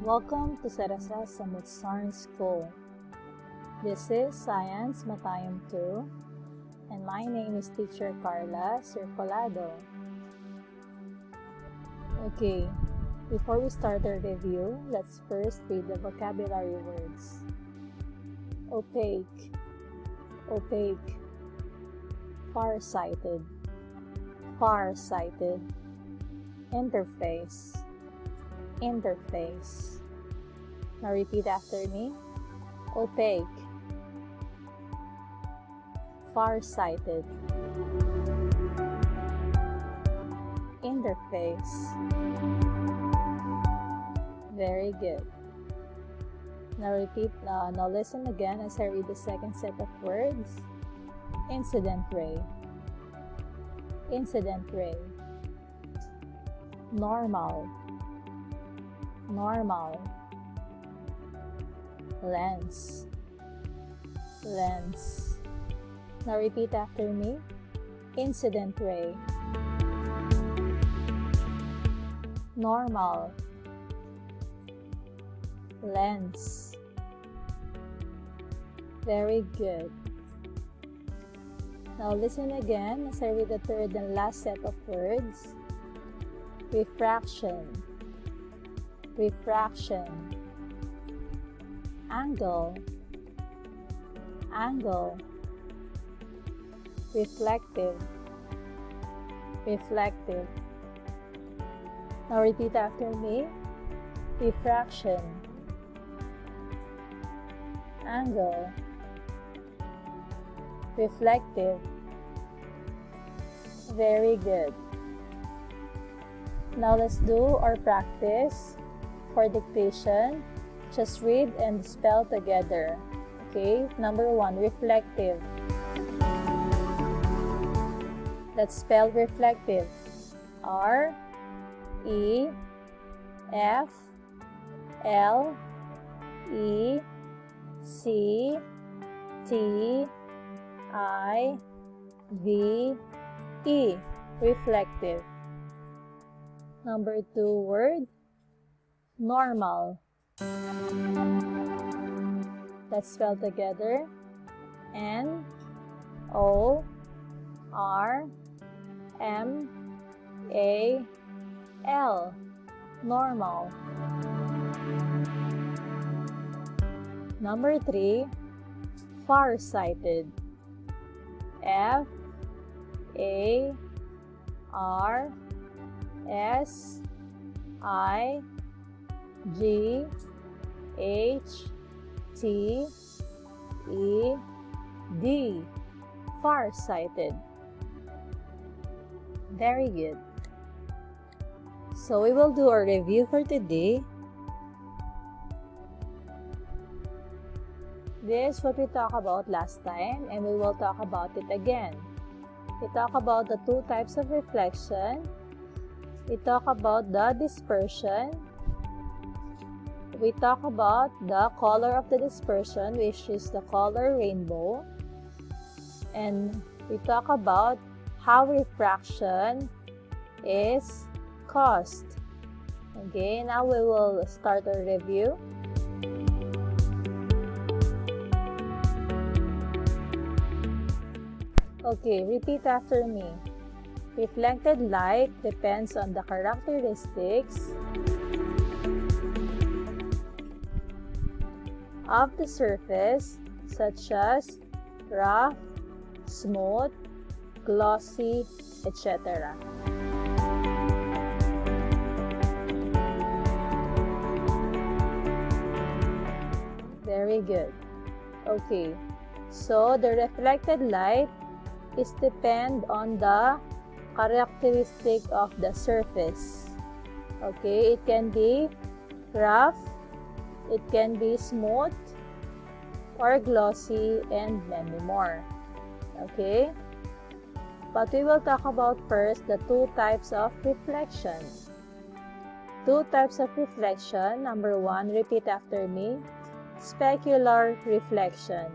Welcome to Sarasa Samutsaran School. This is Science Matayam 2, and my name is Teacher Carla Circolado. Okay, before we start our review, let's first read the vocabulary words. Opaque, opaque, farsighted, farsighted, interface, interface. Now repeat after me. Opaque, farsighted, interface. Very good. Now repeat, now listen again as I read the second set of words. Incident ray, incident ray. Normal, normal. Lens, lens. Now repeat after me. Incident ray, normal, lens. Very good. Now listen again as I read the third and last set of words. Refraction, refraction. Angle, angle. Reflective, reflective. Now repeat after me. Refraction, angle, reflective. Very good. Now let's do our practice for dictation. Just read and spell together. Okay, number 1, reflective. Let's spell reflective. R E F L E C T I V E. Reflective. Number 2 word, normal. Let's spell together. N O R M A L. Normal. Number 3, farsighted. F A R S I G H T E D. Farsighted. Very good. So we will do our review for today. This is what we talked about last time, and we will talk about it again. We talk about the 2 types of reflection. We talk about the dispersion. We talk about the color of the dispersion, which is the color rainbow. And we talk about how refraction is caused. Okay, now we will start our review. Okay, repeat after me. Reflected light depends on the characteristics of the surface, such as rough, smooth, glossy, etc. Very good. Okay, so the reflected light is depend on the characteristic of the surface. Okay, it can be rough, it can be smooth, or glossy, and many more. Okay, but we will talk about first the 2 types of reflection. 2 types of reflection. Number 1, repeat after me. Specular reflection.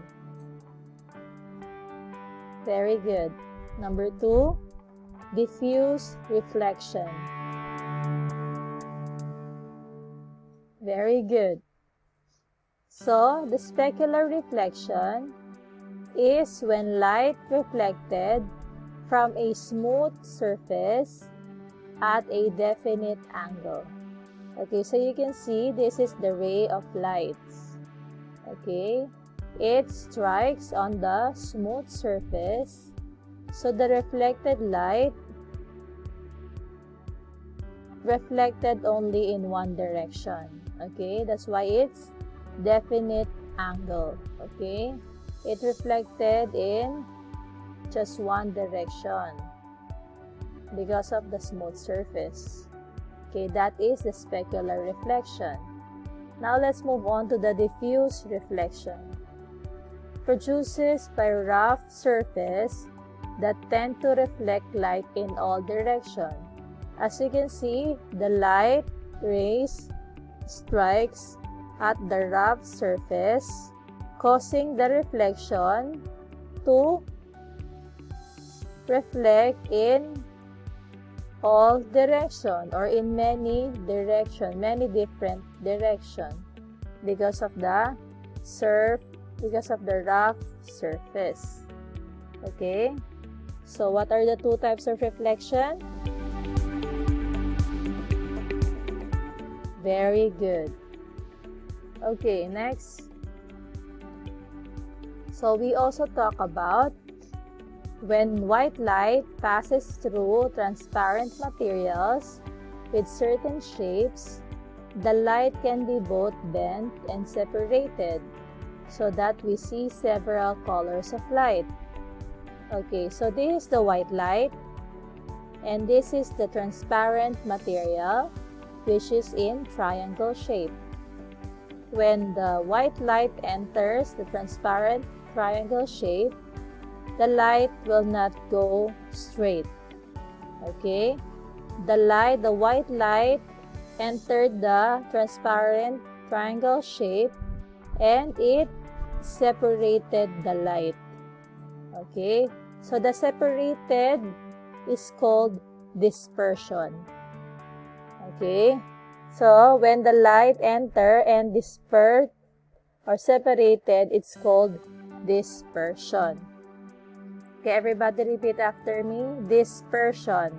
Very good. Number 2, diffuse reflection. Very good. So, the specular reflection is when light reflected from a smooth surface at a definite angle. Okay, so you can see this is the ray of light. Okay, it strikes on the smooth surface, so the reflected light reflected only in one direction. Okay, that's why it's definite angle. Okay, it reflected in just one direction because of the smooth surface. Okay, that is the specular reflection. Now let's move on to the diffuse reflection. Produces by rough surface that tend to reflect light in all directions. As you can see, the light rays strikes at the rough surface, causing the reflection to reflect in all directions or in many directions, many different directions because of the rough surface. Okay, so what are the two types of reflection? Very good. Okay, next. So we also talk about when white light passes through transparent materials with certain shapes, the light can be both bent and separated so that we see several colors of light. Okay, so this is the white light and this is the transparent material which is in triangle shape. When the white light enters the transparent triangle shape, the light will not go straight. Okay? The white light entered the transparent triangle shape and it separated the light. Okay? So the separated is called dispersion. Okay? So when the light enter and dispersed or separated, it's called dispersion. Okay, everybody repeat after me. Dispersion.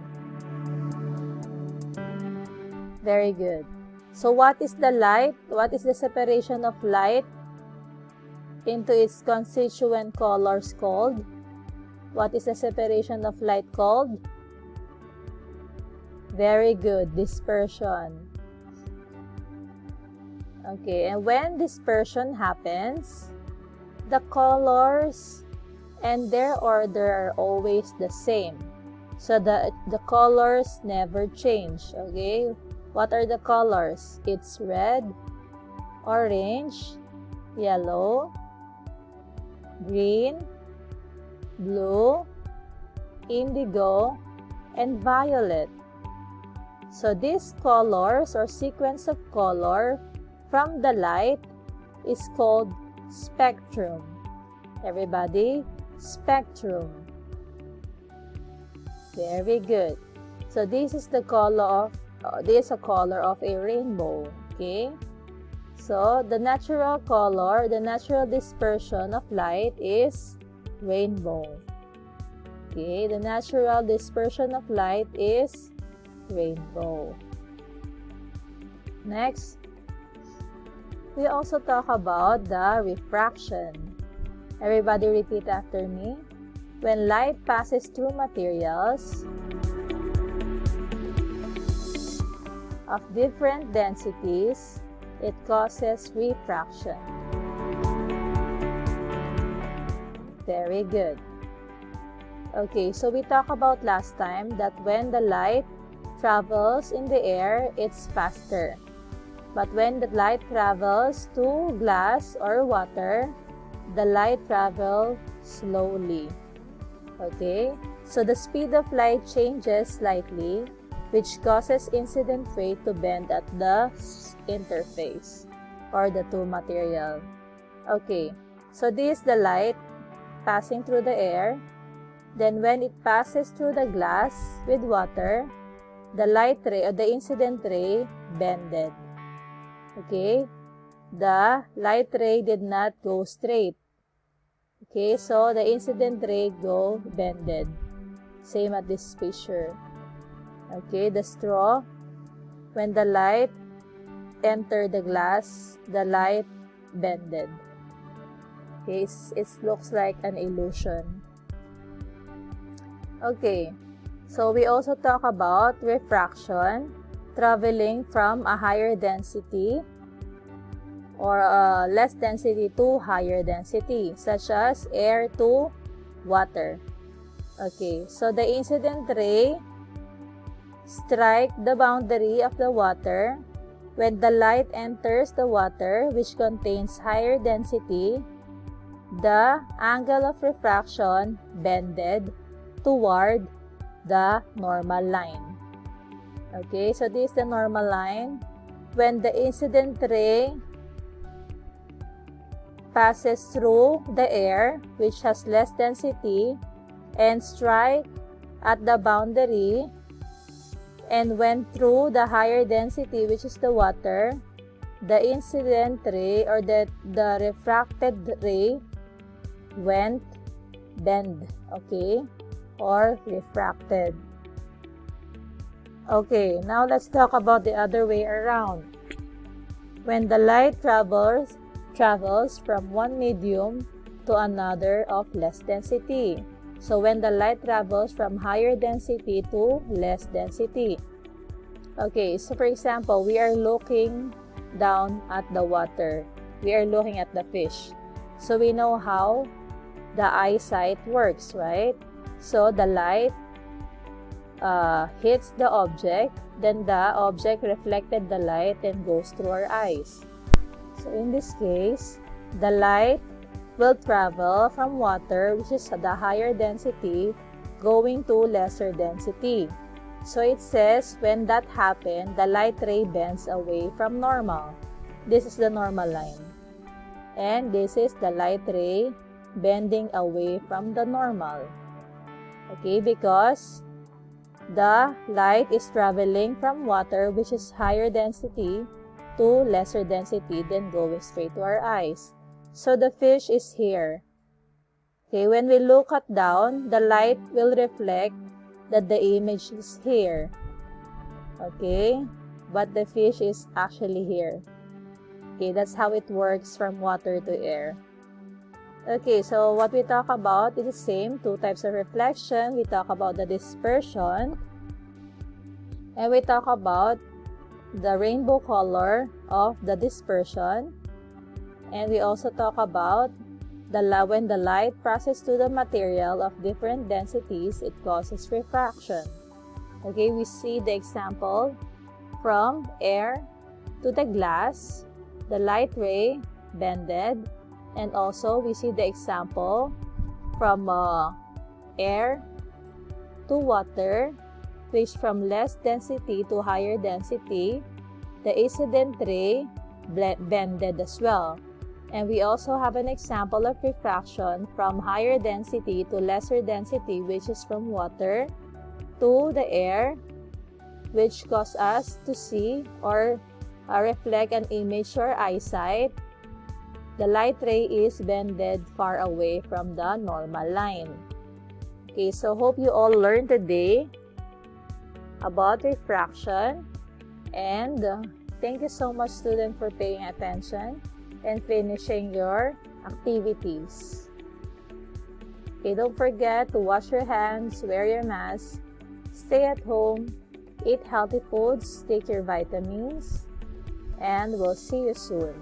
Very good. So what is the light? What is the separation of light into its constituent colors called? What is the separation of light called? Very good. Dispersion. Okay, and when dispersion happens, the colors and their order are always the same. So the colors never change. Okay, what are the colors? It's red, orange, yellow, green, blue, indigo, and violet. So these colors or sequence of color from the light is called spectrum. Everybody, spectrum. Very good. So this is the color of this is a color of a rainbow. Okay. So the natural color, the natural dispersion of light is rainbow. Okay, the natural dispersion of light is rainbow. Next, we also talk about the refraction. Everybody repeat after me. When light passes through materials of different densities, it causes refraction. Very good. Okay, so we talked about last time that when the light travels in the air, it's faster. But when the light travels to glass or water, the light travels slowly. Okay, so the speed of light changes slightly, which causes incident ray to bend at the interface or the two material. Okay, so this is the light passing through the air. Then when it passes through the glass with water, the light ray or the incident ray bended. Okay, the light ray did not go straight. Okay, so the incident ray go bended. Same at this picture. Okay, the straw, when the light entered the glass, the light bended. Okay, it looks like an illusion. Okay, so we also talk about refraction, traveling from a higher density or less density to higher density, such as air to water. Okay, so the incident ray strike the boundary of the water. When the light enters the water, which contains higher density, the angle of refraction bended toward the normal line. Okay, so this is the normal line. When the incident ray passes through the air, which has less density, and strike at the boundary, and went through the higher density, which is the water, the incident ray or the refracted ray went bend, okay, or refracted. Okay, now let's talk about the other way around. When the light travels from one medium to another of less density. So when the light travels from higher density to less density. Okay, so for example, we are looking down at the water. We are looking at the fish. So we know how the eyesight works, right? So the light hits the object, then the object reflected the light and goes through our eyes. So in this case, the light will travel from water, which is the higher density, going to lesser density. So it says when that happened, the light ray bends away from normal. This is the normal line. And this is the light ray bending away from the normal. Okay, because the light is traveling from water, which is higher density, to lesser density, then going straight to our eyes. So the fish is here. Okay, when we look at down, the light will reflect that the image is here. Okay, but the fish is actually here. Okay, that's how it works from water to air. Okay, so what we talk about is the same, two types of reflection. We talk about the dispersion, and we talk about the rainbow color of the dispersion. And we also talk about when the light passes through the material of different densities, it causes refraction. Okay, we see the example from air to the glass, the light ray bended, and also we see the example from air to water, which from less density to higher density, the incident ray bended as well. And we also have an example of refraction from higher density to lesser density, which is from water to the air, which causes us to see or reflect an image to our eyesight. The light ray is bended far away from the normal line. Okay, so hope you all learned today about refraction, and thank you so much, student, for paying attention and finishing your activities. Okay, don't forget to wash your hands, wear your mask, stay at home, eat healthy foods, take your vitamins, and we'll see you soon.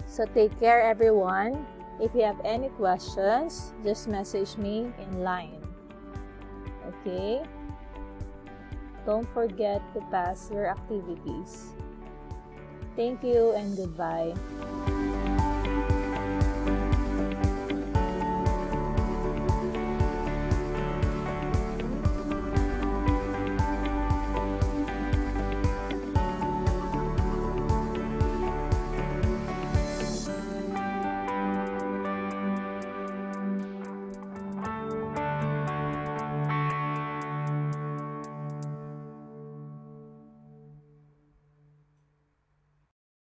So take care, everyone. If you have any questions, just message me in line. Okay? Don't forget to pass your activities. Thank you and goodbye.